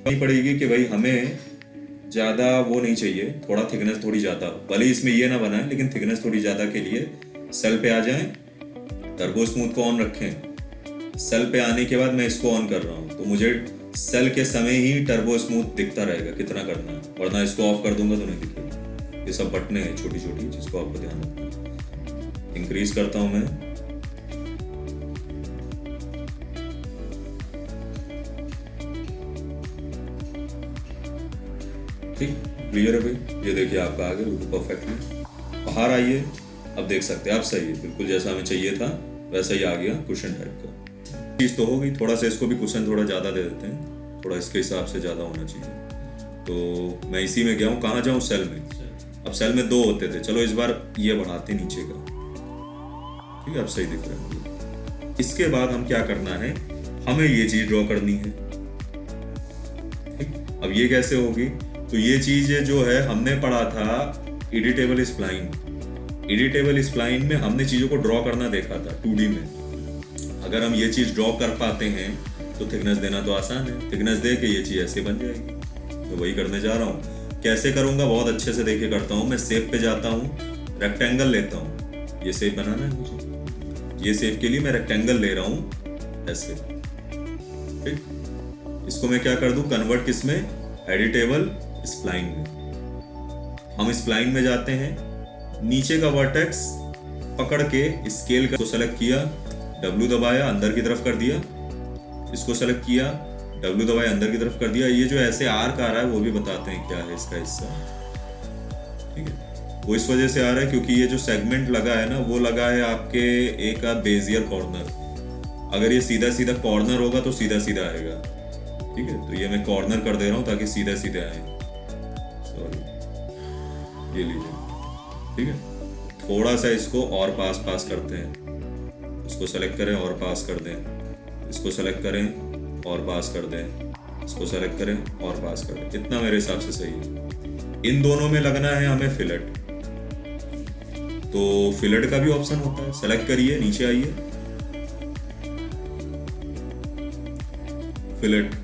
नहीं पड़ेगी कि भाई हमें ज़्यादा वो नहीं चाहिए, थोड़ा थिकनेस थोड़ी ज़्यादा, भले ही इसमें ये ना बनाए लेकिन थिकनेस थोड़ी ज़्यादा के लिए सेल पे आ जाएं, टर्बो स्मूथ को ऑन रखें। सेल पे आने के बाद मैं इसको ऑन कर रहा हूँ तो मुझे सेल के समय ही टर्बो स्मूथ दिखता रहेगा कितना करना है, वरना इसको ऑफ कर दूंगा तो नहीं दिखेगा। ये सब बटने हैं छोटी छोटी जिसको आपको ध्यान रखना है। इंक्रीज करता हूँ मैं, ठीक, क्लियर है भाई। ये देखिए आपका आ गया बिल्कुल परफेक्टली। बाहर आइए, अब देख सकते हैं आप सही है, बिल्कुल जैसा हमें चाहिए था वैसा ही आ गया कुशन टाइप का। चीज़ तो हो गई, थोड़ा सा इसको भी कुशन थोड़ा ज़्यादा दे देते हैं, थोड़ा इसके हिसाब से ज़्यादा होना चाहिए। तो मैं इसी में गया हूँ, कहाँ जाऊँ, सेल में। अब सेल में 2 होते थे, चलो इस बार ये बढ़ाते नीचे का, ठीक है, अब सही दिख रहा है। इसके बाद हम क्या करना है, हमें ये चीज़ ड्रॉ करनी है, ठीक। अब ये कैसे होगी, तो ये चीज़ जो है हमने पढ़ा था एडिटेबल स्प्लाइन। एडिटेबल स्प्लाइन में हमने चीज़ों को ड्रॉ करना देखा था 2D में। अगर हम ये चीज़ ड्रॉ कर पाते हैं तो थिकनेस देना तो आसान है, थिकनेस दे के ये चीज़ ऐसे बन जाएगी। तो वही करने जा रहा हूँ। कैसे करूँगा, बहुत अच्छे से देखे करता हूँ। मैं शेप पे जाता हूँ, रेक्टेंगल लेता हूँ, ये शेप बनाना है मुझे, ये शेप के लिए मैं रेक्टेंगल ले रहा हूँ ऐसे, ठीक। इसको मैं क्या कर दूँ, कन्वर्ट किसमें, एडिटेबल स्प्लाइन में। हम स्प्लाइन में जाते हैं, नीचे का वर्टेक्स पकड़ के स्केल को सेलेक्ट किया, W दबाया, अंदर की तरफ कर दिया, इसको सेलेक्ट किया, W दबाया, अंदर की तरफ कर दिया। ये जो ऐसे आर्क आ रहा है वो भी बताते हैं क्या है इसका हिस्सा, ठीक है। वो इस वजह से आ रहा है क्योंकि ये जो सेगमेंट लगा है ना, वो लगा है आपके एक बेजियर कॉर्नर। अगर ये सीधा सीधा कॉर्नर होगा तो सीधा सीधा आएगा, ठीक है। तो ये मैं कॉर्नर कर दे रहा हूँ ताकि सीधे सीधे आए, सॉरी, ये लीजिए, ठीक है। थोड़ा सा इसको और पास पास करते हैं, इसको सेलेक्ट करें और पास कर दें, इसको सेलेक्ट करें और पास कर दें, इसको सेलेक्ट करें और पास कर दें। इतना मेरे हिसाब से सही है। इन दोनों में लगना है हमें फिलेट, तो फिलेट का भी ऑप्शन होता है, सेलेक्ट करिए, नीचे आइए, फिलेट,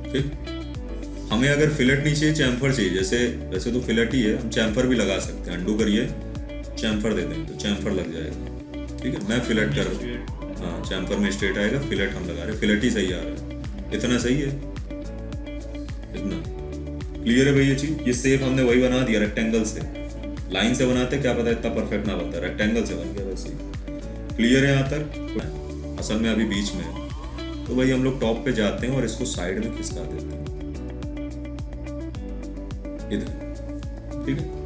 ठीक। हमें अगर फिलेट नहीं चाहिए, चैम्फर चाहिए, जैसे वैसे तो फिलेट ही है, हम चैम्फर भी लगा सकते हैं। अंडू करिए, चैम्फर दे दें तो चैम्फर लग जाएगा, ठीक है। मैं फिलेट कर रहा हूँ, हाँ, चैम्फर में स्ट्रेट आएगा, फिलेट हम लगा रहे हैं, फिलेट ही सही आ रहा है। इतना सही है, इतना क्लियर है भाई। ये चीज, ये शेप हमने वही बना दिया रेक्टेंगल से, लाइन से बनाते क्या पता इतना परफेक्ट ना बनता, रेक्टेंगल से बन गया वैसे ही। क्लियर है यहाँ तक, असल में अभी बीच में है। तो भाई हम लोग टॉप पे जाते हैं और इसको साइड में खिसका देते हैं इधर, ठीक है।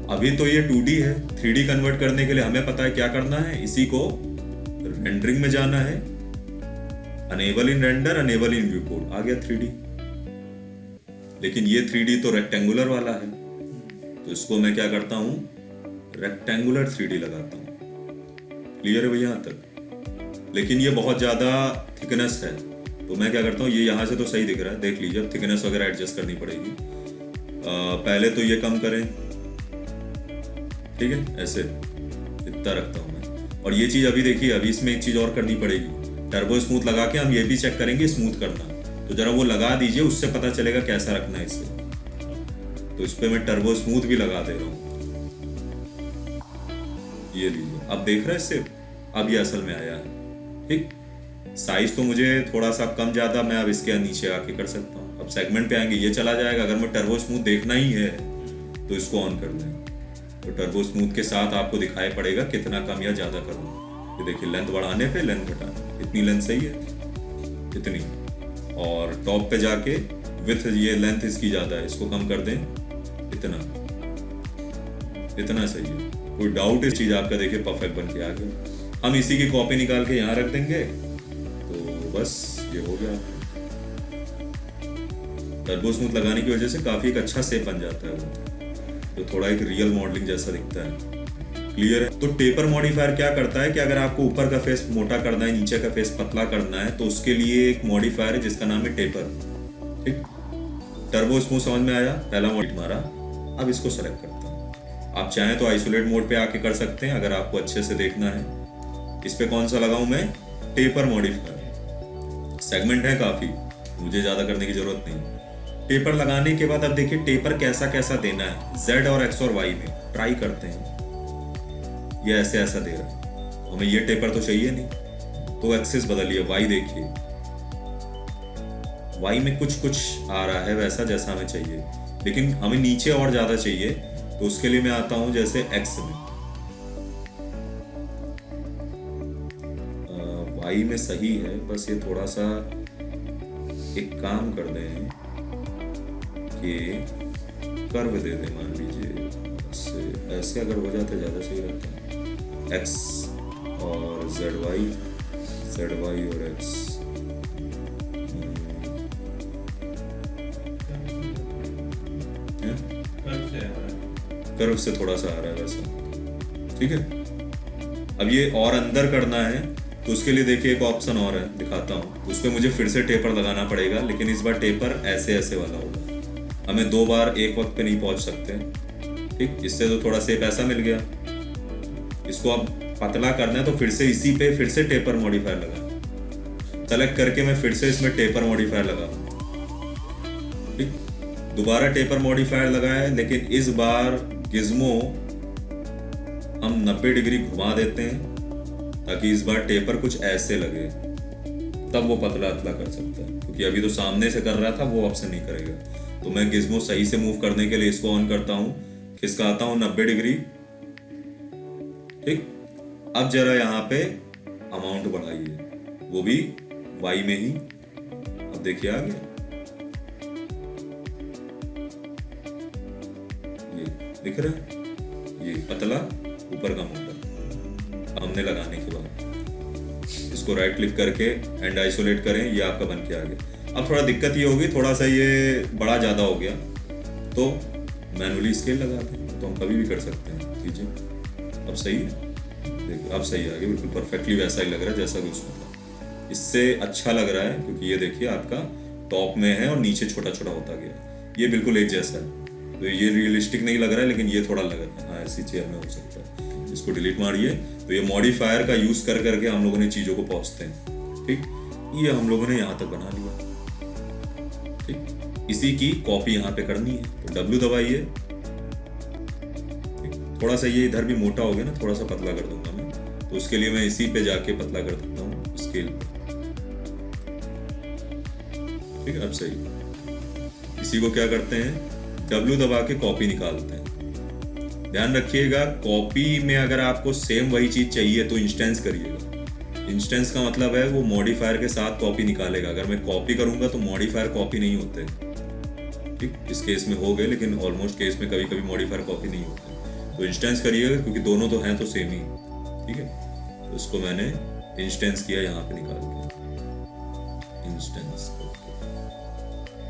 अभी तो ये 2D है, 3D कन्वर्ट करने के लिए हमें पता है क्या करना है, इसी को रेंडरिंग में जाना है, enable in render, enable in view code, आ गया 3D। लेकिन ये 3D तो रेक्टेंगुलर वाला है, तो इसको मैं क्या करता हूं, रेक्टेंगुलर 3D लगाता हूं। क्लियर है भैया यहाँ तक। लेकिन ये बहुत ज्यादा थिकनेस है, तो मैं क्या करता हूँ, ये यहाँ से तो सही दिख रहा है, देख लीजिए, अब थिकनेस वगैरह एडजस्ट करनी पड़ेगी। पहले तो ये कम करें, ठीक है, ऐसे इतना रखता हूं मैं। और ये चीज अभी देखिए, अभी इसमें एक चीज और करनी पड़ेगी, टर्बो स्मूथ लगा के हम ये भी चेक करेंगे स्मूथ करना, तो जरा वो लगा दीजिए, उससे पता चलेगा कैसा रखना है इसे। तो इस पे मैं टर्बो स्मूथ भी लगा दे रहा हूँ, ये लीजिए, अब देख रहे हैं इससे, अब ये असल में आया है, ठीक। साइज तो मुझे थोड़ा सा कम ज्यादा मैं अब इसके नीचे आके कर सकता हूँ। अब सेगमेंट पे आएंगे, ये चला जाएगा। अगर मैं टर्बो स्मूथ देखना ही है तो इसको ऑन कर दें, तो टर्बो स्मूथ के साथ आपको दिखाई पड़ेगा कितना कम या ज्यादा करूँ। ये देखिए, लेंथ बढ़ाने पे लेंथ घटाने, इतनी लेंथ सही है, इतनी। और टॉप पे जाके विथ, ये लेंथ इसकी ज्यादा है, इसको कम कर दें, इतना, इतना सही है। कोई डाउट इस चीज आपका, देखिए परफेक्ट बन के आ गया। हम इसी की कॉपी निकाल के यहाँ रख देंगे, तो बस ये हो गया। टर्बो स्मूथ लगाने की वजह से काफी एक अच्छा शेप बन जाता है वो, तो थोड़ा एक रियल मॉडलिंग जैसा दिखता है। क्लियर है। तो टेपर मॉडिफायर क्या करता है कि अगर आपको ऊपर का फेस मोटा करना है, नीचे का फेस पतला करना है, तो उसके लिए एक मॉडिफायर है जिसका नाम है टेपर, ठीक। टर्बो स्मूथ समझ में आया, पहला मोड हमारा। अब इसको सेलेक्ट करता हूँ, आप चाहें तो आइसोलेट मोड पे आके कर सकते हैं अगर आपको अच्छे से देखना है। इस पे कौन सा लगाऊं मैं, टेपर मॉडिफायर। सेगमेंट है काफ़ी, मुझे ज़्यादा करने की ज़रूरत नहीं। टेपर लगाने के बाद अब देखिए टेपर कैसा कैसा देना है, Z और X और Y में ट्राई करते हैं। ये ऐसे ऐसा दे रहा है, हमें ये टेपर तो चाहिए नहीं, तो एक्सिस बदलिए, Y देखिए, Y में कुछ कुछ आ रहा है वैसा जैसा हमें चाहिए, लेकिन हमें नीचे और ज़्यादा चाहिए, तो उसके लिए मैं आता हूँ जैसे X में। Y में सही है, बस ये थोड़ा सा एक काम कर दें कि कर्व दे दें, मान लीजिए ऐसे अगर हो जाता है ज़्यादा सही रहता है। X और ZY और X, कर्व से थोड़ा सा आ रहा है वैसा, ठीक है। अब ये और अंदर करना है, तो उसके लिए देखिए एक ऑप्शन और है, दिखाता हूँ। उस पर मुझे फिर से टेपर लगाना पड़ेगा, लेकिन इस बार टेपर ऐसे ऐसे वाला होगा, हमें 2 बार एक वक्त पे नहीं पहुंच सकते, ठीक। इससे तो थोड़ा सेप ऐसा मिल गया। इसको अब पतला करना है, तो फिर से इसी पे फिर से टेपर मॉडिफायर लगा, सेलेक्ट करके मैं फिर से इसमें टेपर मॉडिफायर लगा, ठीक। दोबारा टेपर मॉडिफायर लगाया, लेकिन इस बार गिज्मो हम 90 डिग्री घुमा देते हैं, ताकि इस बार टेपर कुछ ऐसे लगे, तब वो पतला पतला कर सकता है, क्योंकि अभी तो सामने से कर रहा था, वो ऑप्शन नहीं करेगा। तो मैं गिज्मो सही से मूव करने के लिए इसको ऑन करता हूँ, खिसकाता हूँ 90 डिग्री, ठीक। अब जरा यहाँ पे अमाउंट बढ़ाइए, वो भी Y में ही, अब देखिए आ गया, ये दिख रहा है, ये पतला ऊपर का मोटा। हमने लगाने के बाद इसको राइट क्लिक करके एंड आइसोलेट करें, ये आपका बन के आ गया। अब थोड़ा दिक्कत ये होगी, थोड़ा सा ये बड़ा ज़्यादा हो गया, तो मैनुअली स्केल लगा दें, तो हम कभी भी कर सकते हैं। कीजिए, अब सही है, देखिए अब सही आ गया, बिल्कुल परफेक्टली वैसा ही लग रहा है जैसा कि उसमें था। इससे अच्छा लग रहा है, क्योंकि ये देखिए आपका टॉप में है और नीचे छोटा छोटा होता गया, ये बिल्कुल एक जैसा है। तो ये रियलिस्टिक नहीं लग रहा है, लेकिन ये थोड़ा लग रहा है, हाँ ऐसी चेयर में हो सकता है। इसको डिलीट मारिए। तो ये मॉडिफायर का यूज कर करके हम लोगों ने चीजों को पहुंचते हैं, ठीक। ये हम लोगों ने यहाँ तक बना लिया, ठीक। इसी की कॉपी यहाँ पे करनी है, तो W दबाइए, थोड़ा सा ये इधर भी मोटा हो गया ना, थोड़ा सा पतला कर दूंगा मैं, तो उसके लिए मैं इसी पे जाके पतला कर देता हूँ स्केल पे, ठीक है। अब सही, इसी को क्या करते हैं, W दबा के कॉपी निकालते हैं। ध्यान रखिएगा, कॉपी में अगर आपको सेम वही चीज चाहिए तो इंस्टेंस करिएगा। इंस्टेंस का मतलब है वो मॉडिफायर के साथ कॉपी निकालेगा। अगर मैं कॉपी करूंगा तो मॉडिफायर कॉपी नहीं होते, ठीक। इस केस में हो गए, लेकिन ऑलमोस्ट केस में कभी कभी मॉडिफायर कॉपी नहीं होते। तो इंस्टेंस करिएगा, क्योंकि दोनों तो हैं तो सेम ही, ठीक है। तो उसको मैंने इंस्टेंस किया यहाँ पे निकाल के, इंस्टेंस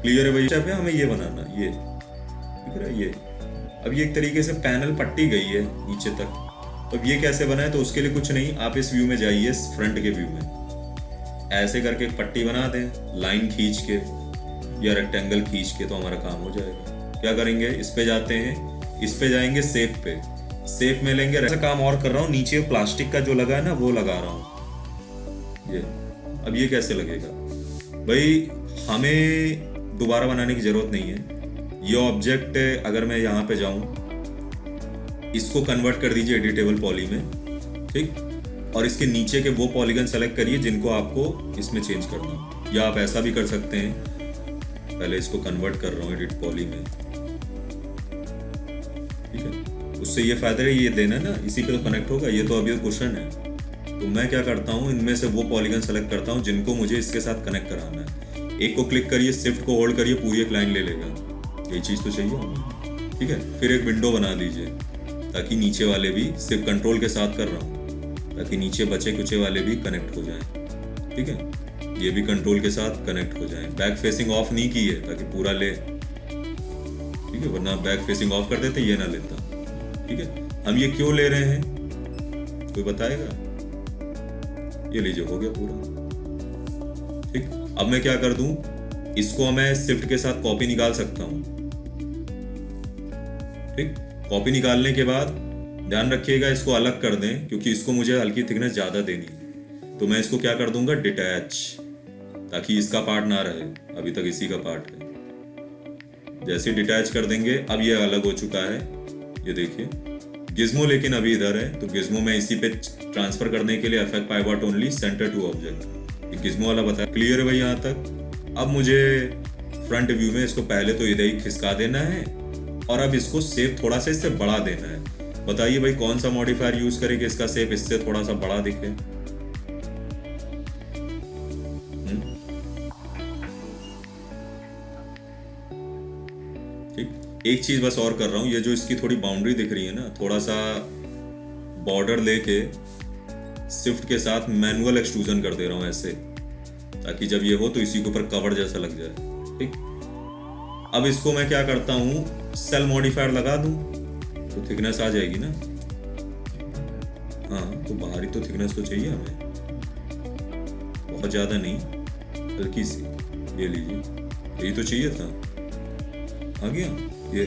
क्लियर है भाई। पे हमें ये बनाना, ये दिख रहा है ये। अब ये एक तरीके से पैनल पट्टी गई है नीचे तक, तो अब ये कैसे बना है, तो उसके लिए कुछ नहीं, आप इस व्यू में जाइए, फ्रंट के व्यू में ऐसे करके एक पट्टी बना दें, लाइन खींच के या रेक्टेंगल खींच के, तो हमारा काम हो जाएगा। क्या करेंगे, इस पे जाते हैं, इस पे जाएंगे शेप पे, शेप में लेंगे, ऐसा काम और कर रहा हूँ, नीचे प्लास्टिक का जो लगा है ना वो लगा रहा हूँ ये। अब ये कैसे लगेगा भाई, हमें दोबारा बनाने की जरूरत नहीं है। ये ऑब्जेक्ट अगर मैं यहाँ पे जाऊं, इसको कन्वर्ट कर दीजिए एडिटेबल पॉली में, ठीक। और इसके नीचे के वो पॉलीगन सेलेक्ट करिए जिनको आपको इसमें चेंज करना हो, या आप ऐसा भी कर सकते हैं। पहले इसको कन्वर्ट कर रहा हूँ एडिट पॉली में, ठीक है। उससे ये फायदा है, ये देना ना, इसी पे तो कनेक्ट होगा, ये तो अभी क्वेश्चन है। तो मैं क्या करता हूँ, इनमें से वो पॉलीगन सेलेक्ट करता हूँ जिनको मुझे इसके साथ कनेक्ट कराना है। एक को क्लिक करिए, शिफ्ट को होल्ड करिए, पूरी एक लाइन ले लेगा, ये चीज़ तो चाहिए हमें, ठीक है। फिर एक विंडो बना दीजिए, ताकि नीचे वाले भी, सिर्फ कंट्रोल के साथ कर रहा हूँ, ताकि नीचे बचे कुचे वाले भी कनेक्ट हो जाएं, ठीक है। ये भी कंट्रोल के साथ कनेक्ट हो जाएं। बैक फेसिंग ऑफ नहीं की है ताकि पूरा ले, ठीक है, वरना बैक फेसिंग ऑफ कर देते ये ना लेता, ठीक है। हम ये क्यों ले रहे हैं, कोई बताएगा? ये लीजिए, हो गया पूरा, ठीक। अब मैं क्या कर दूं, इसको मैं शिफ्ट के साथ कॉपी निकाल सकता हूं, ठीक। कॉपी निकालने के बाद ध्यान रखिएगा, इसको अलग कर दें, क्योंकि इसको मुझे हल्की थिकनेस ज्यादा देनी है। तो मैं इसको क्या कर दूंगा, डिटैच, ताकि इसका पार्ट ना रहे, अभी तक इसी का पार्ट है। जैसे डिटैच कर देंगे अब ये अलग हो चुका है, ये देखिए। गिज्मो लेकिन अभी इधर है, तो गिज्मो मैं इसी पे ट्रांसफर करने के लिए effect pivot only centre to object, ये गिज्मो वाला बताया। क्लियर है भाई यहाँ तक? अब मुझे फ्रंट व्यू में इसको पहले तो इधर ही खिसका देना है और अब इसको शेप थोड़ा सा इससे बड़ा देना है। बताइए भाई कौन सा मॉडिफायर यूज करें कि इसका शेप इससे थोड़ा सा बड़ा दिखे? ठीक, एक चीज बस और कर रहा हूं, ये जो इसकी थोड़ी बाउंड्री दिख रही है ना, थोड़ा सा बॉर्डर लेके शिफ्ट के साथ मैनुअल एक्सट्रूजन कर दे रहा हूं ऐसे, ताकि जब ये हो तो इसी के ऊपर कवर जैसा लग जाए। ठीक, अब इसको मैं क्या करता हूं, सेल मॉडिफायर लगा दूं तो थिकनेस आ जाएगी ना। हाँ, तो बाहरी तो थिकनेस तो चाहिए हमें, बहुत ज्यादा नहीं, हल्की सी। ये लीजिए, यही तो चाहिए था, आ गया। ये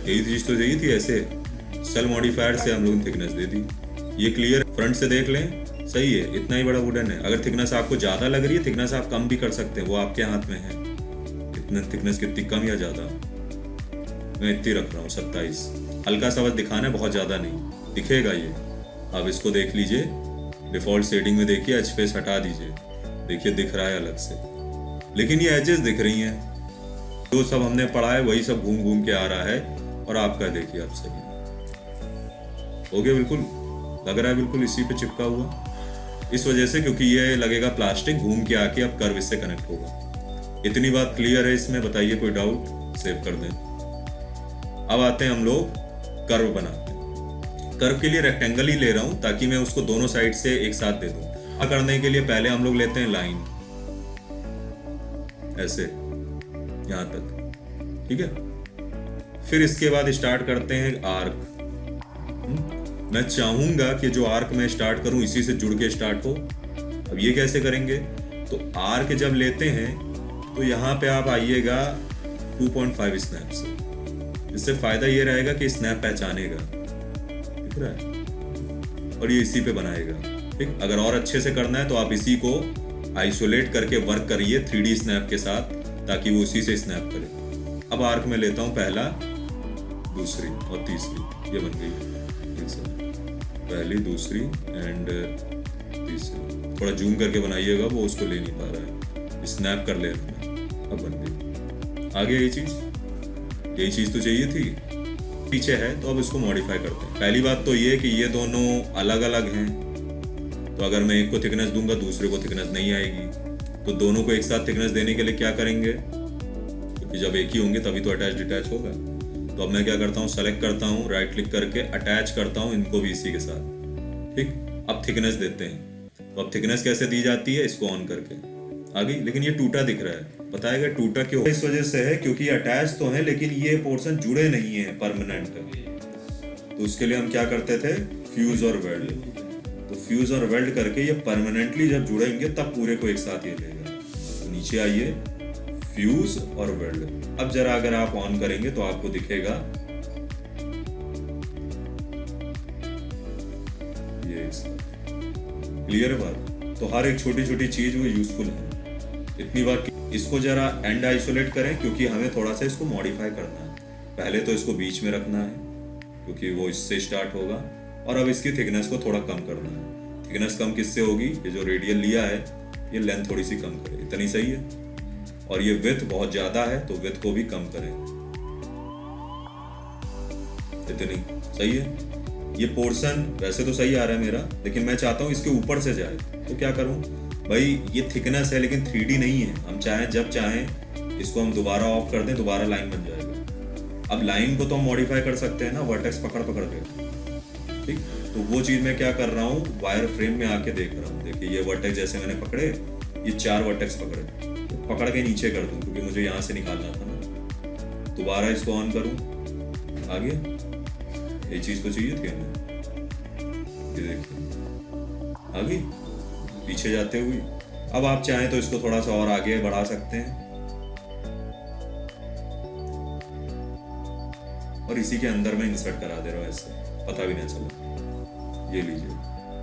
यही चीज तो चाहिए थी। ऐसे सेल मॉडिफायर से हम लोग ने थिकनेस दे दी। ये क्लियर, फ्रंट से देख लें, सही है, इतना ही बड़ा वुडन है। अगर थिकनेस आपको ज्यादा लग रही है, थिकनेस आप कम भी कर सकते हैं, वो आपके हाथ में है। कितना थिकनेस, कितनी कम या ज्यादा, मैं इतनी रख रहा हूँ 27। हल्का सा बस दिखाना है, बहुत ज्यादा नहीं, दिखेगा ये। अब इसको देख लीजिए, डिफॉल्ट सेटिंग में देखिए, एज फेस हटा दीजिए, देखिए दिख रहा है अलग से, लेकिन ये एजेस दिख रही हैं। जो सब हमने पढ़ा है वही सब घूम घूम के आ रहा है। और आपका देखिए, आप सही हो गया, बिल्कुल लग रहा है बिल्कुल इसी पे चिपका हुआ, इस वजह से क्योंकि ये लगेगा प्लास्टिक, घूम के आके अब कर्व इससे कनेक्ट होगा। इतनी बात क्लियर है इसमें? बताइए कोई डाउट? सेव कर दें। अब आते हैं हम लोग कर्व बनाते हैं। कर्व के लिए रेक्टेंगल ही ले रहा हूं ताकि मैं उसको दोनों साइड से एक साथ दे दूं। करने के लिए पहले हम लोग लेते हैं लाइन, ऐसे यहां तक, ठीक है। फिर इसके बाद स्टार्ट करते हैं आर्क। मैं चाहूंगा कि जो आर्क मैं स्टार्ट करूं इसी से जुड़ के स्टार्ट हो। अब ये कैसे करेंगे? तो आर्क जब लेते हैं तो यहाँ पे आप आइएगा 2.5 स्नैप से। इससे फायदा ये रहेगा कि स्नैप पहचानेगा, दिख रहा है, और ये इसी पे बनाएगा। ठीक, अगर और अच्छे से करना है तो आप इसी को आइसोलेट करके वर्क करिए 3D स्नैप के साथ, ताकि वो उसी से स्नैप करे। अब आर्क में लेता हूँ पहला, दूसरी और तीसरी, ये बन गई पहली, दूसरी एंड तीसरी। थोड़ा जूम करके बनाइएगा, वो उसको ले नहीं पा रहा है, स्नैप कर ले रहा है। अब बन गई। आगे यही चीज तो चाहिए थी, पीछे है, तो अब इसको मॉडिफाई करते हैं। पहली बात तो ये कि ये दोनों अलग अलग हैं, तो अगर मैं एक को थिकनेस दूंगा दूसरे को थिकनेस नहीं आएगी। तो दोनों को एक साथ थिकनेस देने के लिए क्या करेंगे? क्योंकि जब एक ही होंगे तभी तो अटैच डिटैच होगा। तो अब मैं क्या करता हूँ, सेलेक्ट करता हूँ, राइट क्लिक करके अटैच करता हूँ इनको भी इसी के साथ। ठीक, अब थिकनेस देते हैं। तो अब थिकनेस कैसे दी जाती है? इसको ऑन करके आ गई, लेकिन ये टूटा दिख रहा है। बताएगा टूटा क्यों? इस वजह से है क्योंकि अटैच तो है लेकिन ये पोर्शन जुड़े नहीं है परमानेंट। तो उसके लिए हम क्या करते थे, फ्यूज और वेल्ड। तो फ्यूज और वेल्ड करके ये परमानेंटली जब जुड़ेंगे तब पूरे को एक साथ ये लेगा। तो नीचे आइए, फ्यूज और वेल्ड। अब जरा अगर आप ऑन करेंगे तो आपको दिखेगा ये। क्लियर है बात? तो हर एक छोटी छोटी चीज वो यूजफुल है। इतनी बार इसको जरा एंड आइसोलेट करें क्योंकि हमें थोड़ा सा इसको मॉडिफाई करना है। पहले तो इसको बीच में रखना है क्योंकि वो इससे स्टार्ट होगा, और अब इसकी थिकनेस को थोड़ा कम करना है। थिकनेस कम किससे होगी? ये जो रेडियल लिया है ये लेंथ थोड़ी सी कम करे, इतनी सही है। और ये विड्थ बहुत ज्यादा है तो विड्थ को भी कम करें, इतनी सही है। ये पोर्शन वैसे तो सही आ रहा है मेरा, लेकिन मैं चाहता हूँ इसके ऊपर से जाए। तो क्या करूँ भाई, ये थिकनेस है लेकिन 3D नहीं है। हम चाहें जब चाहें इसको हम दोबारा ऑफ कर दें, दोबारा लाइन बन जाएगा। अब लाइन को तो हम मॉडिफाई कर सकते हैं ना, वर्टेक्स पकड़ के। ठीक, तो वो चीज मैं क्या कर रहा हूँ, वायर फ्रेम में आके देख रहा हूँ। देखिए ये वर्टेक्स जैसे मैंने पकड़े, ये 4 वर्टेक्स पकड़ के नीचे कर दूं क्योंकि मुझे यहाँ से निकालना था ना। दोबारा इसको ऑन करूं, आ गया। ये चीज तो चाहिए थी हमें, ये देखिए आ गई पीछे जाते हुए। अब आप चाहें तो इसको थोड़ा सा और आगे बढ़ा सकते हैं और इसी के अंदर मैं इंसर्ट करा दे रहा हूँ, ऐसे पता भी नहीं चला। ये लीजिए,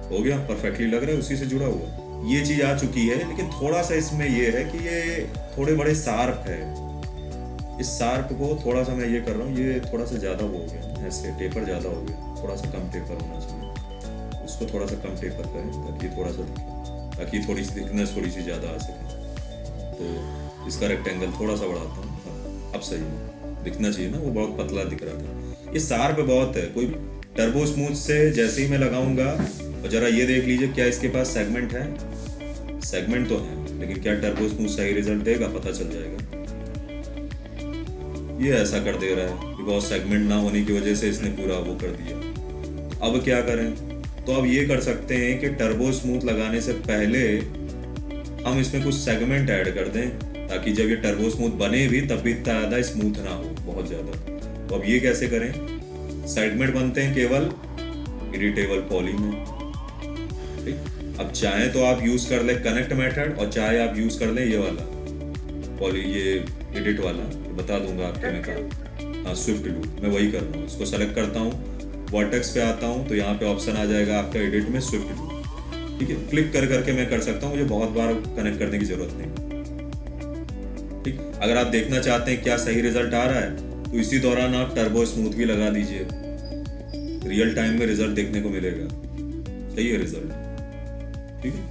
हो गया, परफेक्टली लग रहा है, उसी से जुड़ा हुआ। ये चीज़ आ चुकी है, लेकिन थोड़ा सा इसमें ये है कि ये थोड़े बड़े शार्प है। इस शार्प को थोड़ा सा मैं ये कर रहा हूँ, ये थोड़ा सा ज़्यादा हो गया, ऐसे टेपर ज़्यादा हो गया, थोड़ा सा कम टेपर होना चाहिए। उसको थोड़ा सा कम टेपर करें ताकि थोड़ा सा दिखे, ताकि थोड़ी सी थिकनेस थोड़ी सी ज़्यादा आ सके। तो इसका रेक्टेंगल थोड़ा सा बढ़ाता हूँ, अब सही है, दिखना चाहिए ना, वो बहुत पतला दिख रहा था। ये शार्प बहुत है। कोई टर्बो स्मूथ से जैसे ही मैं लगाऊंगा, और ज़रा ये देख लीजिए क्या इसके पास सेगमेंट है, सेगमेंट तो है, लेकिन क्या टर्बो स्मूथ सही रिजल्ट देगा, पता चल जाएगा। ये ऐसा कर दे रहा है बिकॉज सेगमेंट ना होने की वजह से इसने पूरा वो कर दिया। अब क्या करें, तो अब ये कर सकते हैं कि टर्बो स्मूथ लगाने से पहले हम इसमें कुछ सेगमेंट ऐड कर दें, ताकि जब ये टर्बो स्मूथ बने भी तब भी इतना ज़्यादा स्मूथ ना हो, बहुत ज़्यादा। तो अब ये कैसे करें, सेगमेंट बनते हैं केवल एडिटेबल पॉली में, ठीक। अब चाहे तो आप यूज़ कर लें कनेक्ट मेथड, और चाहे आप यूज़ कर लें ये वाला पॉली, ये एडिट वाला, बता दूंगा आपके मैं कहा, हाँ स्विफ्ट लूप, मैं वही कर रहा हूँ। इसको सेलेक्ट करता हूँ, वर्टेक्स पे आता हूँ, तो यहाँ पे ऑप्शन आ जाएगा आपका एडिट में स्विफ्ट लूप, ठीक है। क्लिक कर करके मैं कर सकता हूँ, मुझे बहुत बार कनेक्ट करने की जरूरत नहीं, ठीक। अगर आप देखना चाहते हैं क्या सही रिजल्ट आ रहा है, तो इसी दौरान आप टर्बो स्मूथ भी लगा दीजिए, रियल टाइम में रिजल्ट देखने को मिलेगा, सही है रिजल्ट, ठीक है।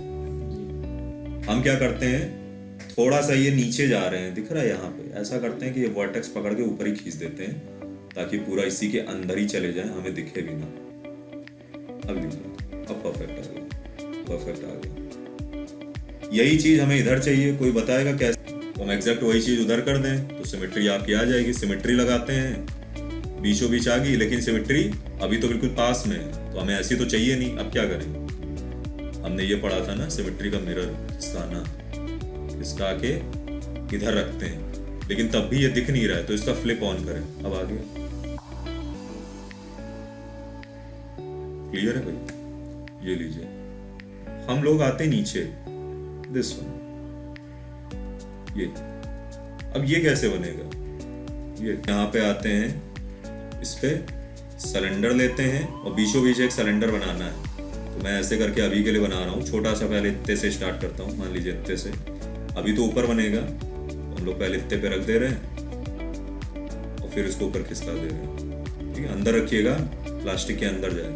हम क्या करते हैं, थोड़ा सा ये नीचे जा रहे हैं, दिख रहा है यहाँ पे, ऐसा करते हैं कि ये वर्टेक्स पकड़ के ऊपर ही खींच देते हैं, ताकि पूरा इसी के अंदर ही चले जाए, हमें दिखे भी ना। अब दिख रहा, अब परफेक्ट आ गया, परफेक्ट आ गया। यही चीज हमें इधर चाहिए, कोई बताएगा कैसे, तो हम एग्जैक्ट वही चीज उधर कर दें तो सिमेट्री आपकी आ जाएगी। सिमेट्री लगाते हैं, बीचों बीच आ गई, लेकिन सिमेट्री अभी तो बिल्कुल पास में है, तो हमें ऐसी तो चाहिए नहीं। अब क्या करें, हमने ये पढ़ा था ना सिमेट्री का मिरर, इसका ना इसका आके इधर रखते हैं, लेकिन तब भी ये दिख नहीं रहा है, तो इसका फ्लिप ऑन करें। अब आ गया, क्लियर है भाई, ये लीजिए। हम लोग आते नीचे, दिस वन, ये। अब ये कैसे बनेगा, ये यहाँ पे आते हैं, इस पे सिलेंडर लेते हैं और बीचों बीच एक सिलेंडर बनाना है। तो मैं ऐसे करके अभी के लिए बना रहा हूँ, छोटा सा, पहले इतने से स्टार्ट करता हूँ, मान लीजिए इतने से, अभी तो ऊपर बनेगा, तो हम लोग पहले इतने पे रख दे रहे हैं और फिर इसको ऊपर खिसका दे रहे हैं, ठीक है। अंदर रखिएगा, प्लास्टिक के अंदर जाए,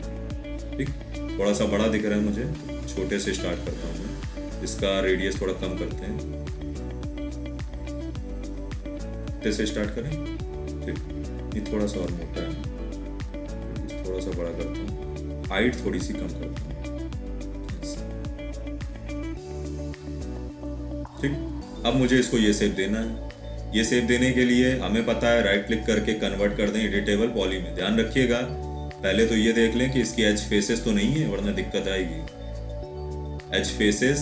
ठीक। थोड़ा सा बड़ा दिख रहा है मुझे, छोटे से स्टार्ट करता हूँ मैं, इसका रेडियस थोड़ा कम करते हैं, इतने से स्टार्ट करें, ठीक। ये थोड़ा सा और मोटा है, थोड़ा सा बड़ा करता हूँ, हाइट थोड़ी सी कम करता हूँ, ठीक। अब मुझे इसको ये शेप देना है। ये शेप देने के लिए हमें पता है, राइट क्लिक करके कन्वर्ट कर दें एडिटेबल पॉली में। ध्यान रखिएगा, पहले तो ये देख लें कि इसकी एज फेसेस तो नहीं है, वरना दिक्कत आएगी। एज फेसेस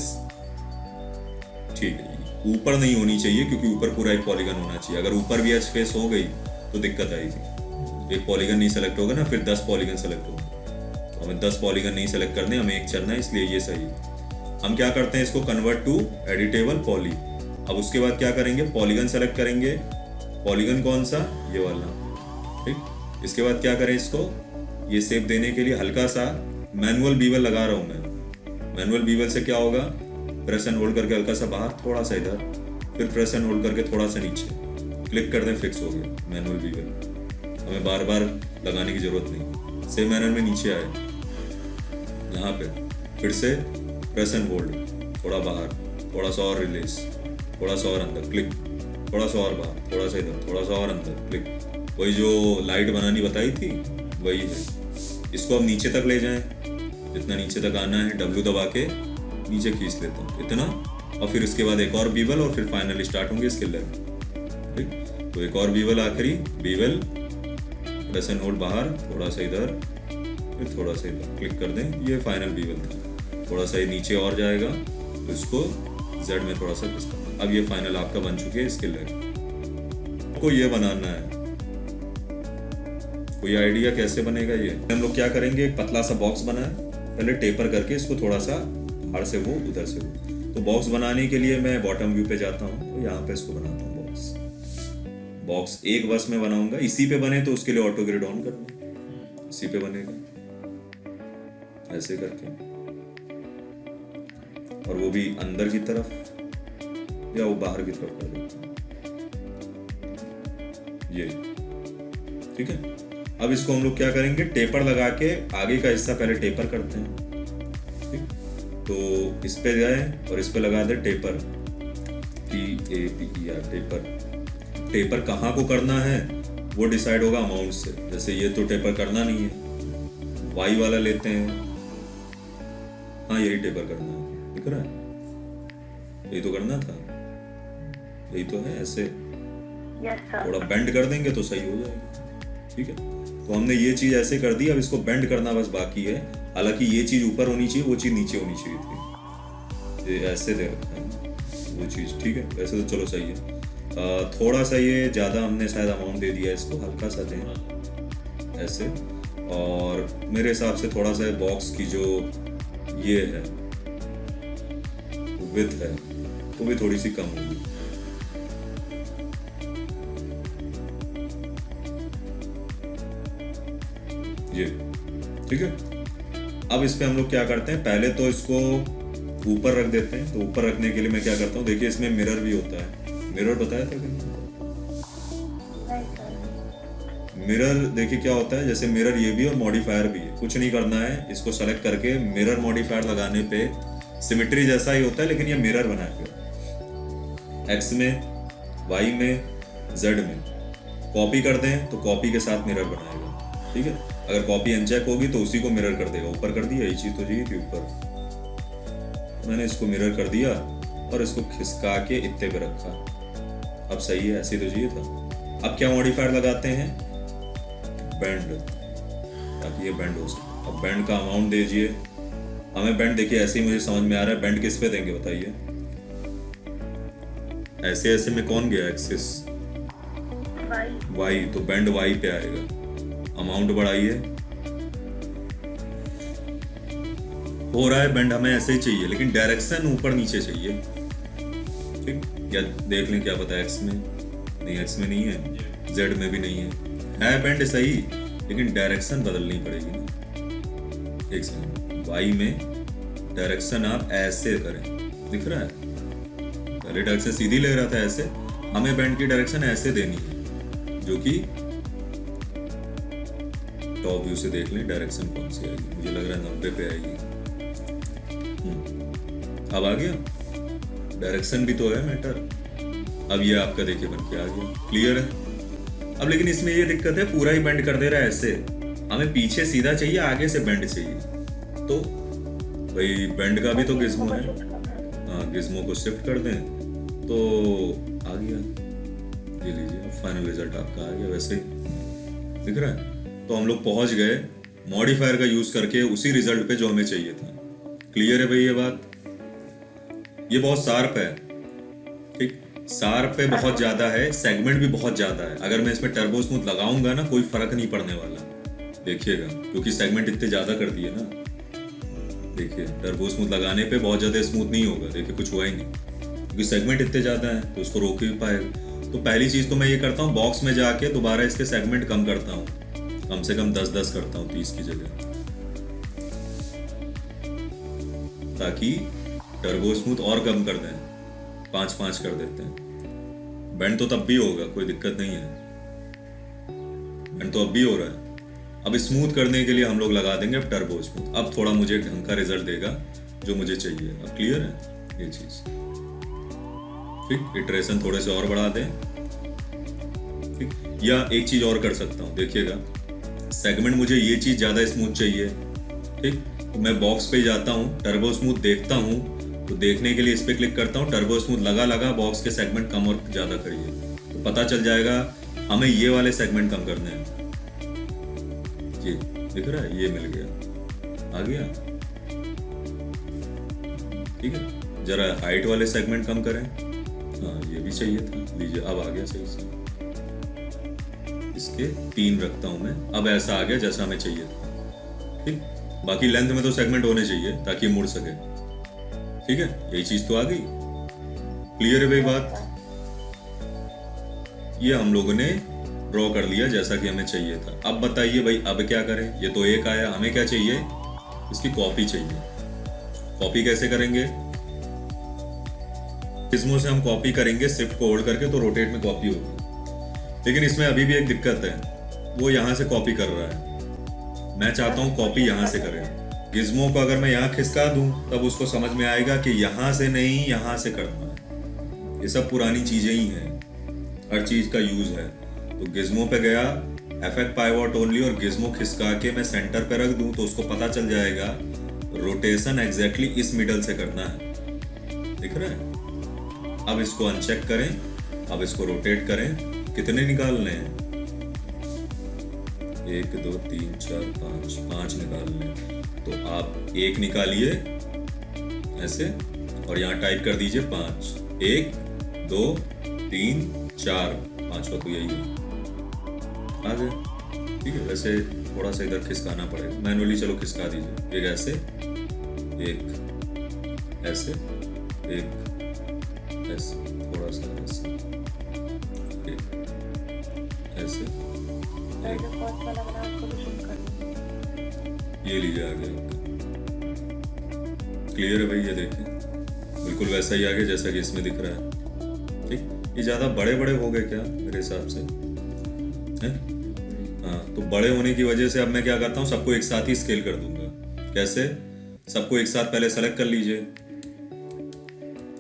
ठीक है, ऊपर नहीं होनी चाहिए, क्योंकि ऊपर पूरा एक पॉलीगन होना चाहिए। अगर ऊपर भी एज फेस हो गई तो दिक्कत आएगी, एक पॉलीगन नहीं सेलेक्ट होगा ना, फिर 10 पॉलीगन सेलेक्ट होगा। तो हमें 10 पॉलीगन नहीं सेलेक्ट करने, हमें एक चलना है, इसलिए ये सही है। हम क्या करते हैं, इसको कन्वर्ट टू एडिटेबल पॉली। अब उसके बाद क्या करेंगे, पॉलीगन सेलेक्ट करेंगे। पॉलीगन कौन सा, ये वाला, ठीक। इसके बाद क्या करें, इसको ये शेप देने के लिए हल्का सा मैनुअल बीवल लगा रहा हूं मैं। मैनुअल बीवल से क्या होगा, प्रेस एंड होल्ड करके हल्का सा बाहर, थोड़ा सा इधर, फिर प्रेस एंड होल्ड करके थोड़ा सा नीचे, क्लिक कर दें, फिक्स हो गया मैनुअल बीवल। हमें बार बार लगाने की जरूरत नहीं। सेम मैनर में नीचे आए, यहाँ पे फिर से प्रेस एंड होल्ड, थोड़ा बाहर, थोड़ा सा और रिलीज, थोड़ा सा और अंदर, क्लिक, थोड़ा सा और बाहर, थोड़ा सा इधर, थोड़ा सा और अंदर, क्लिक। वही जो लाइट बनानी बताई थी वही है। इसको अब नीचे तक ले जाएं, जितना नीचे तक आना है, W दबा के नीचे खींच लेता हूँ इतना, और फिर उसके बाद एक और बीवल, और फिर फाइनल स्टार्ट होंगे इसके लेवल, ठीक। तो एक और बीवल, आखिरी बीवल, प्रेस एंड होल्ड बाहर, थोड़ा सा इधर, फिर थोड़ा सा इधर, क्लिक कर दें, ये फाइनल बीवल था। थोड़ा सा ये नीचे और जाएगा, तो इसको Z में थोड़ा सा खिसका। अब ये फाइनल आपका बन चुके हैं इसके लेग। को ये बनाना है, कोई आइडिया कैसे बनेगा ये? हम लोग क्या करेंगे, एक पतला सा बॉक्स बनाए, पहले टेपर करके इसको थोड़ा सा बाहर से वो उधर से वो। तो बॉक्स बनाने के लिए मैं बॉटम व्यू पे जाता हूँ, तो यहाँ पे इसको बनाता हूँ बॉक्स एक बस में बनाऊंगा। इसी पे बने तो उसके लिए ऑटो ग्रिड ऑन कर दूँ, इसी पे बनेगा ऐसे करके। और वो भी अंदर की तरफ या वो बाहर की तरफ कर देते हैं, ये ठीक है। अब इसको हम लोग क्या करेंगे, टेपर लगा के आगे का हिस्सा पहले टेपर करते हैं, ठीक। तो इस पे गए और इस पे लगा दे टेपर, TAPER, टेपर। टेपर कहाँ को करना है वो डिसाइड होगा अमाउंट से। जैसे ये तो टेपर करना नहीं है, वाई वाला लेते हैं, हाँ यही टेपर करना है, दिख रहा है, यही तो करना था, यही तो है। ऐसे थोड़ा बेंड कर देंगे तो सही हो जाएगा, ठीक है। तो हमने ये चीज ऐसे कर दी, अब इसको बेंड करना बस बाकी है। हालांकि ये चीज ऊपर होनी चाहिए, वो चीज नीचे होनी चाहिए थी, ये ऐसे दे रखा है वो चीज, ठीक है। वैसे तो चलो सही है। थोड़ा सा ये ज्यादा हमने शायद अमाउंट दे दिया, इसको हल्का सा दें ऐसे। और मेरे हिसाब से थोड़ा सा बॉक्स की जो ये है विड्थ है वो भी थोड़ी सी कम होगी, ये ठीक है। अब इस पे हम लोग क्या करते हैं, पहले तो इसको ऊपर रख देते हैं। तो ऊपर रखने के लिए मैं क्या करता हूँ, देखिए इसमें मिरर भी होता है, मिरर बताया था क्या? मिरर देखिए क्या होता है, जैसे मिरर ये भी और मॉडिफायर भी है। कुछ नहीं करना है, इसको सेलेक्ट करके मिरर मॉडिफायर लगाने पे सिमेट्री जैसा ही होता है, लेकिन ये मिरर बनाएगा। एक्स में, वाई में, जेड में कॉपी कर दें तो कॉपी के साथ मिरर बनाएगा, ठीक है। अगर कॉपी अनचेक होगी तो उसी को मिरर कर देगा। ऊपर कर दिया, ये चीज तो चाहिए थी ऊपर, मैंने इसको मिरर कर दिया और इसको खिसका के इत्ते पे रखा। अब सही है, ऐसे तो चाहिए था। अब क्या मॉडिफायर लगाते हैं, बेंड, ताकि ये बेंड हो सके। अब बेंड का अमाउंट दीजिए हमें। बेंड देखिए ऐसे ही मुझे समझ में आ रहा है, बेंड किस पे देंगे बताइए। ऐसे ऐसे में कौन गया एक्सिस, वाई, तो बेंड वाई पे आएगा। अमाउंट बढ़ाइए, हो रहा है बेंड हमें ऐसे ही चाहिए, लेकिन डायरेक्शन ऊपर नीचे चाहिए, ठीक। या देख लें, क्या पता एक्स में नहीं, एक्स में नहीं है, जेड में भी नहीं है बेंड सही, लेकिन डायरेक्शन बदलनी पड़ेगी ना। एक सेकंड, वाई में डायरेक्शन आप ऐसे करें, दिख रहा है, पहले डायरेक्शन सीधी ले रहा था ऐसे, हमें बेंड की डायरेक्शन ऐसे देनी है, जो कि टॉप व्यू से देख लें डायरेक्शन कौन सी आएगी। मुझे लग रहा है 90 पे आएगी। अब आ गया, डायरेक्शन भी तो है मैटर। अब ये आपका देखिए बन के आ गया, क्लियर है। अब लेकिन इसमें ये दिक्कत है, पूरा ही बेंड कर दे रहा है ऐसे, हमें पीछे सीधा चाहिए, आगे से बेंड चाहिए। तो भाई बेंड का भी तो गिज्मो है, हाँ गिज्मो को शिफ्ट कर दें तो आ गया। ये लीजिए, फाइनल रिजल्ट आपका आ गया, वैसे दिख रहा है। तो हम लोग पहुंच गए मॉडिफायर का यूज करके उसी रिजल्ट पे जो हमें चाहिए था। क्लियर है भाई ये बात? ये बहुत शार्प है, ठीक, शार्प पे बहुत ज्यादा है, सेगमेंट भी बहुत ज्यादा है। अगर मैं इसमें टर्बो स्मूथ लगाऊंगा ना, कोई फर्क नहीं पड़ने वाला, देखिएगा, क्योंकि सेगमेंट इतने ज्यादा कर दिए ना। देखिए टर्बो स्मूथ लगाने पे बहुत ज्यादा स्मूथ नहीं होगा, देखिए कुछ हुआ ही नहीं, क्योंकि सेगमेंट इतने ज्यादा है तो उसको रोक ही पाएगा। तो पहली चीज तो मैं ये करता हूँ, बॉक्स में जाके दोबारा इसके सेगमेंट कम करता हूँ, कम से कम 10-10 करता हूँ 30 की जगह, ताकि टर्बो स्मूथ और कम कर दें, 5-5 कर देते हैं। बेंड तो तब भी होगा, कोई दिक्कत नहीं है, बेंड तो अब भी हो रहा है। अब स्मूथ करने के लिए हम लोग लगा देंगे अब टर्बो स्मूथ। अब थोड़ा मुझे ढंग का रिजल्ट देगा जो मुझे चाहिए। अब क्लियर है ये चीज, ठीक। इटरेशन थोड़े से और बढ़ा दें, ठीक। या एक चीज और कर सकता हूँ, देखिएगा, सेगमेंट मुझे ये चीज ज्यादा स्मूथ चाहिए, ठीक, तो मैं बॉक्स पे जाता हूँ, टर्बो स्मूथ देखता हूँ, तो देखने के लिए इस पे क्लिक करता हूँ, टर्बो स्मूथ लगा बॉक्स के सेगमेंट कम और ज्यादा करिए, तो पता चल जाएगा हमें ये वाले सेगमेंट कम करने हैं। ये दिख रहा है, ये मिल गया, आ गया, ठीक है। जरा हाइट वाले सेगमेंट कम करें, हाँ ये भी चाहिए था, लीजिए अब आ गया सही से। इसके 3 रखता हूं मैं, अब ऐसा आ गया जैसा हमें चाहिए था, ठीक। बाकी लेंथ में तो सेगमेंट होने चाहिए ताकि मुड़ सके, ठीक है। यही चीज तो आ गई, क्लियर है भाई बात? ये हम लोगों ने ड्रॉ कर लिया जैसा कि हमें चाहिए था। अब बताइए भाई अब क्या करें, ये तो एक आया, हमें क्या चाहिए, इसकी कॉपी चाहिए। कॉपी कैसे करेंगे, गिज्मो से हम कॉपी करेंगे शिफ्ट को होल्ड करके तो रोटेट में कॉपी होगी, लेकिन इसमें अभी भी एक दिक्कत है, वो यहाँ से कॉपी कर रहा है। मैं चाहता हूँ कॉपी यहाँ से करें। गिज्मो को अगर मैं यहाँ खिसका दूँ तब उसको समझ में आएगा कि यहाँ से नहीं यहाँ से करना है। ये सब पुरानी चीजें ही हैं, हर चीज का यूज है। तो गिज्मो पे गया, इफेक्ट पाइवट ओनली, और गिज्मो खिसका के मैं सेंटर पे रख दूं तो उसको पता चल जाएगा रोटेशन एग्जैक्टली इस मिडल से करना है। दिख रहा है? अब इसको अनचेक करें, अब इसको रोटेट करें। कितने निकालने हैं? 1 2 3 4 5 निकालने हैं। तो आप 1 निकालिए ऐसे और यहाँ टाइप कर दीजिए 5। 1 2 3 4, 5वां तो यही है। आ गए, ठीक है। वैसे थोड़ा सा इधर खिसकाना पड़ेगा मैनुअली, चलो खिसका दीजिए। एक ऐसे, एक ऐसे, एक ऐसे, थोड़ा सा ऐसे, एक ऐसे, एक। ये लीजिए आ गया। क्लियर है भाई? ये देखिए बिल्कुल वैसा ही आ गया जैसा कि इसमें दिख रहा है। ठीक, ये ज्यादा बड़े बड़े हो गए क्या मेरे हिसाब से है? हाँ, तो बड़े होने की वजह से अब मैं क्या करता हूँ, सबको एक साथ ही स्केल कर दूंगा। कैसे? सबको एक साथ पहले सेलेक्ट कर लीजिए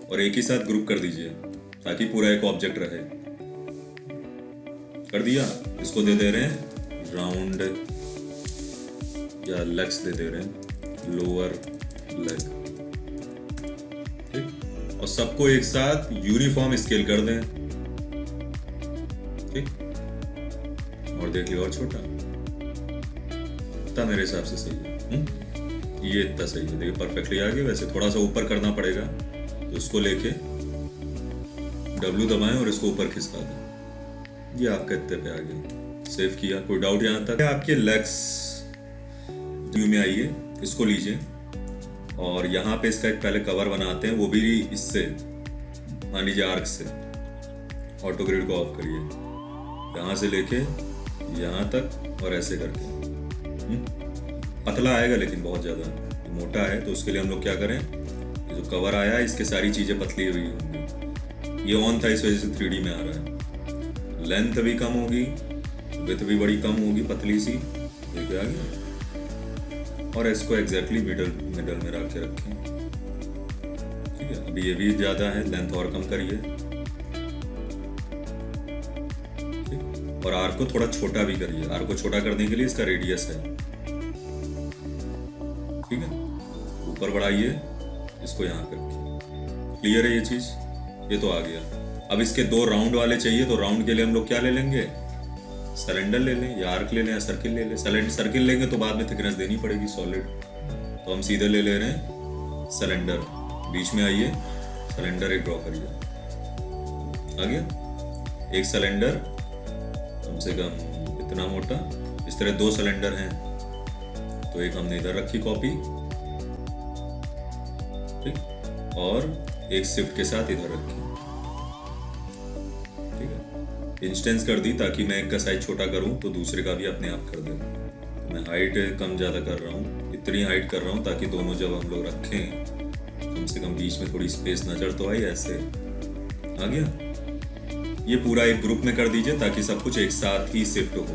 और एक ही साथ ग्रुप कर दीजिए ताकि पूरा एक ऑब्जेक्ट रहे। कर दिया। इसको दे दे रहे हैं राउंड या लेग्स दे दे रहे हैं लोअर लेग, ठीक। और सबको एक साथ यूनिफॉर्म स्केल कर दें, ठीक। और देख लियो और छोटा इतना मेरे हिसाब से सही है। ये इतना सही है, देखिए परफेक्टली आ गया। वैसे थोड़ा सा ऊपर करना पड़ेगा, तो इसको लेके W दबाएं और इसको ऊपर खिसका दें। ये आपका इतने पे आ गया। सेव किया। कोई डाउट यहाँ तक? आपके लेग्स व्यू में आइए, इसको लीजिए और यहाँ पे इसका एक पहले कवर बनाते हैं, वो भी इससे, मान लीजिए आर्क से। ऑटो ग्रिड को ऑफ करिए, यहाँ से लेके यहाँ तक और ऐसे करके। पतला आएगा लेकिन बहुत ज्यादा मोटा है, तो उसके लिए हम लोग क्या करें, ये जो कवर आया है इसके सारी चीजें पतली हुई होंगी। ये ऑन था इस वजह से 3D में आ रहा है। लेंथ भी कम होगी, विड्थ भी बड़ी कम होगी, पतली सी। देखिए आ गया। और इसको एग्जैक्टली मिडल में रख के रखें, ठीक है। अभी ये भी ज्यादा है, लेंथ और कम करिए, ठीक। और आर्क को थोड़ा छोटा भी करिए। आर्क को छोटा करने के लिए इसका रेडियस है, ठीक है। ऊपर बढ़ाइए, इसको यहाँ पे रखिए। क्लियर है ये चीज? ये तो आ गया। अब इसके 2 राउंड वाले चाहिए, तो राउंड के लिए हम लोग क्या ले लेंगे, सिलेंडर ले लें या आर्क ले लें या सर्किल ले लें। सर्किल लेंगे तो बाद में थिकनेस देनी पड़ेगी सॉलिड, तो हम सीधे ले ले रहे हैं सिलेंडर। बीच में आइए, सिलेंडर एक ड्रॉ करिए। आ गया एक सिलेंडर, कम से कम इतना मोटा। इस तरह 2 सिलेंडर हैं, तो एक हमने इधर रखी कॉपी, ठीक, और एक शिफ्ट के साथ इधर रखी, ठीक है। इंस्टेंस कर दी ताकि मैं एक का साइज छोटा करूं तो दूसरे का भी अपने आप कर दे। मैं हाइट कम ज़्यादा कर रहा हूँ, इतनी हाइट कर रहा हूँ ताकि दोनों जब हम लोग रखें कम से कम बीच में थोड़ी स्पेस नजर तो आई। ऐसे आ गया। ये पूरा एक ग्रुप में कर दीजिए ताकि सब कुछ एक साथ ही शिफ्ट हो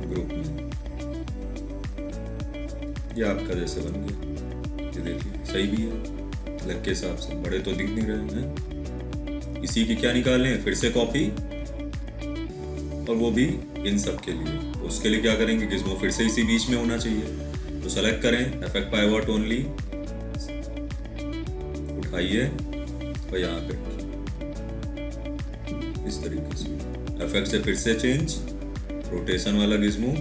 ग्रुप में। ये आपका जैसे बन गया, ये देखिए सही भी है लेग के हिसाब से। बड़े तो दिख नहीं रहे हैं। इसी की क्या निकालें, फिर से कॉपी, और वो भी इन सब के लिए। तो उसके लिए क्या करेंगे, गिज़्मो फिर से इसी बीच में होना चाहिए, तो सेलेक्ट करें इफेक्ट पाइवट ओनली, उठाइए और यहाँ पे इस तरीके से इफेक्ट से फिर से चेंज, रोटेशन वाला गिज़्मो।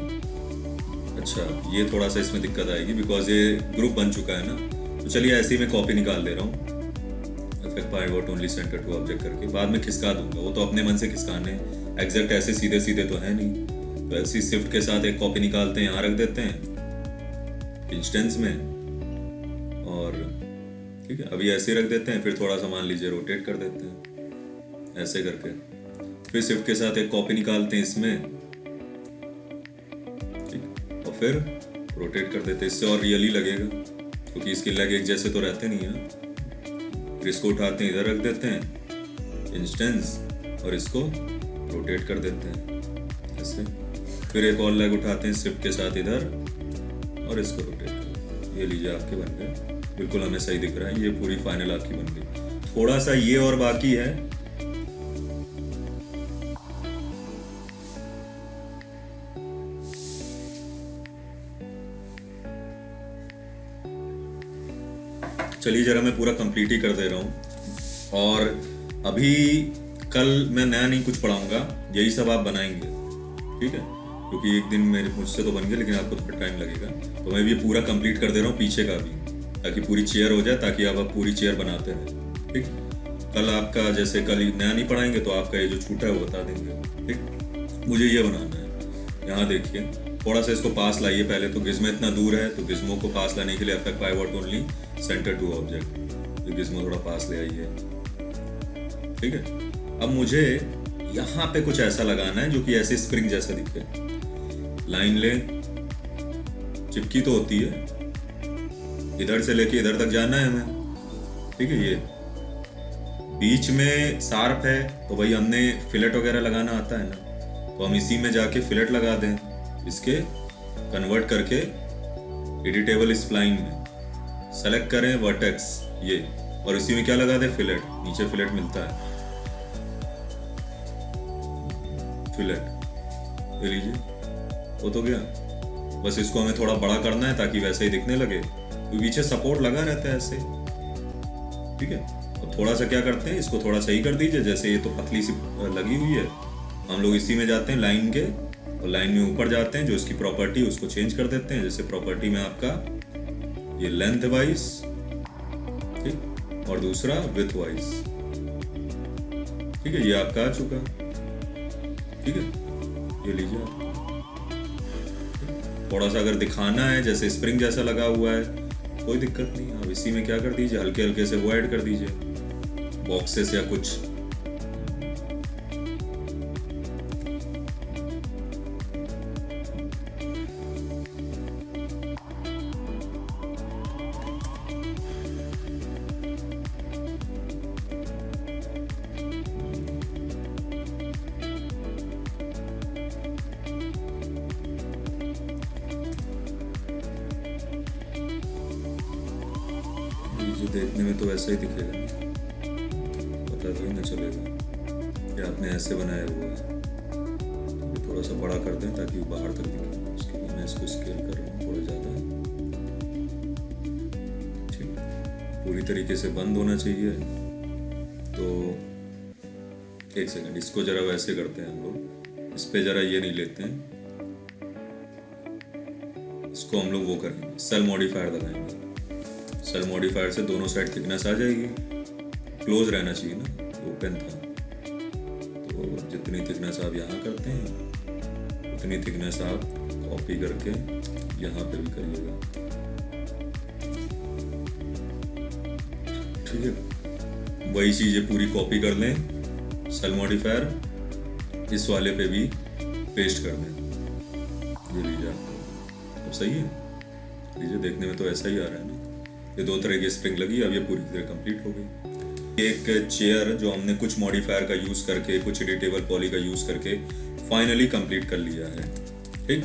अच्छा ये थोड़ा सा इसमें दिक्कत आएगी बिकॉज ये ग्रुप बन चुका है ना। तो चलिए ऐसे ही मैं कॉपी निकाल दे रहा हूँ, effect pivot only centre to object करके। बाद में खिसका दूंगा, वो तो अपने मन से खिसकाने, एग्जैक्ट ऐसे सीधे सीधे तो है नहीं। तो ऐसी शिफ्ट के साथ एक कॉपी निकालते हैं, यहाँ रख देते हैं इंस्टेंस में, और ठीक है अभी ऐसे रख देते हैं। फिर थोड़ा सा मान लीजिए रोटेट कर देते हैं ऐसे करके। फिर शिफ्ट के साथ एक कॉपी निकालते हैं इसमें, ठीक, और फिर रोटेट कर देते हैं। इससे और रियली लगेगा क्योंकि इसके लेग एक जैसे तो रहते नहीं है। फिर इसको उठाते हैं, इधर रख देते हैं इंस्टेंस, और इसको रोटेट कर देते हैं ऐसे। फिर एक और लेग उठाते हैं शिफ्ट के साथ इधर, और इसको रोटेट कर देते हैं। ये लीजिए आपके बन गए, बिल्कुल हमें सही दिख रहा है। ये पूरी फाइनल आपकी बन गई। थोड़ा सा ये और बाकी है। चलिए जरा मैं पूरा कंप्लीट ही कर दे रहा हूँ। और अभी कल मैं नया नहीं कुछ पढ़ाऊंगा, यही सब आप बनाएंगे, ठीक है? क्योंकि एक दिन मेरे मुझसे तो बन गया, लेकिन आपको थोड़ा टाइम लगेगा। तो मैं भी ये पूरा कंप्लीट कर दे रहा हूँ पीछे का भी, ताकि पूरी चेयर हो जाए, ताकि आप पूरी चेयर बनाते रहें, ठीक? कल आपका जैसे कल नया नहीं पढ़ाएंगे तो आपका ये जो छूटा है वो बता देंगे, ठीक? मुझे ये बनाना है। यहाँ देखिए, थोड़ा सा इसको पास लाइए पहले। तो गिज्मो इतना दूर है, तो गिज्मो को पास लाने के लिए affect pivot only centre to object, तो गिज्मो थोड़ा पास ले आइए, ठीक है? अब मुझे यहाँ पे कुछ ऐसा लगाना है जो कि ऐसे स्प्रिंग जैसा दिखे। लाइन ले, चिपकी तो होती है, इधर से लेके इधर तक जाना है हमें, ठीक है? ये बीच में शार्प है, तो भाई हमने फिलेट वगैरह लगाना आता है ना, तो हम इसी में जाके फिलेट लगा दें, इसके कन्वर्ट करके एडिटेबल स्प्लाइन में सेलेक्ट करें वर्टेक्स ये, और इसी में क्या लगा दें, फिलेट। नीचे फिलेट मिलता है, फिलेट ले लीजिए, वो तो गया। बस इसको हमें थोड़ा बड़ा करना है ताकि वैसे ही दिखने लगे, तो पीछे सपोर्ट लगा रहता है ऐसे, ठीक है? और थोड़ा सा क्या करते हैं, इसको थोड़ा सही कर दीजिए। जैसे ये तो पतली सी लगी हुई है, हम लोग इसी में जाते हैं लाइन के, और लाइन में ऊपर जाते हैं, जो इसकी प्रॉपर्टी उसको चेंज कर देते हैं। जैसे प्रॉपर्टी में आपका ये लेंथ वाइज, ठीक, और दूसरा विड्थ वाइज, ठीक है? ये आपका आ चुका, ठीक है? ये लीजिए आप। थोड़ा सा अगर दिखाना है, जैसे स्प्रिंग जैसा लगा हुआ है, कोई दिक्कत नहीं। अब इसी में क्या कर दीजिए, हल्के हल्के से वो ऐड कर दीजिए, बॉक्सेस या कुछ। जो देखने में तो वैसा ही दिखेगा, पता तो ही ना चलेगा कि आपने ऐसे बनाया हुआ है। तो थोड़ा सा बड़ा कर दें ताकि वो बाहर तक दिखे। उसके लिए मैं इसको स्केल कर रहा हूँ थोड़ा ज़्यादा, ठीक। पूरी तरीके से बंद होना चाहिए। तो एक सेकंड, इसको ज़रा वैसे करते हैं हम लोग, इस पे ज़रा ये नहीं लेते हैं, इसको हम लोग वो करेंगे, सेल मॉडिफायर लगाएंगे। सेल मॉडिफायर से दोनों साइड थिकनेस आ जाएगी। क्लोज रहना चाहिए ना, ओपन था, तो जितनी थिकनेस आप यहाँ करते हैं उतनी थिकनेस आप कॉपी करके यहाँ पे भी करिएगा, ठीक है? वही चीज़ें पूरी कॉपी कर लें, सेल मॉडिफायर इस वाले पे भी पेस्ट कर दें। ये लीजिए आपको, अब सही है? लीजिए, देखने में तो ऐसा ही आ रहा है ना। ये दो तरह की स्प्रिंग लगी, अब ये पूरी तरह कंप्लीट हो गई। एक चेयर जो हमने कुछ मॉडिफायर का यूज़ करके, कुछ एडिटेबल पॉली का यूज़ करके फाइनली कंप्लीट कर लिया है, ठीक?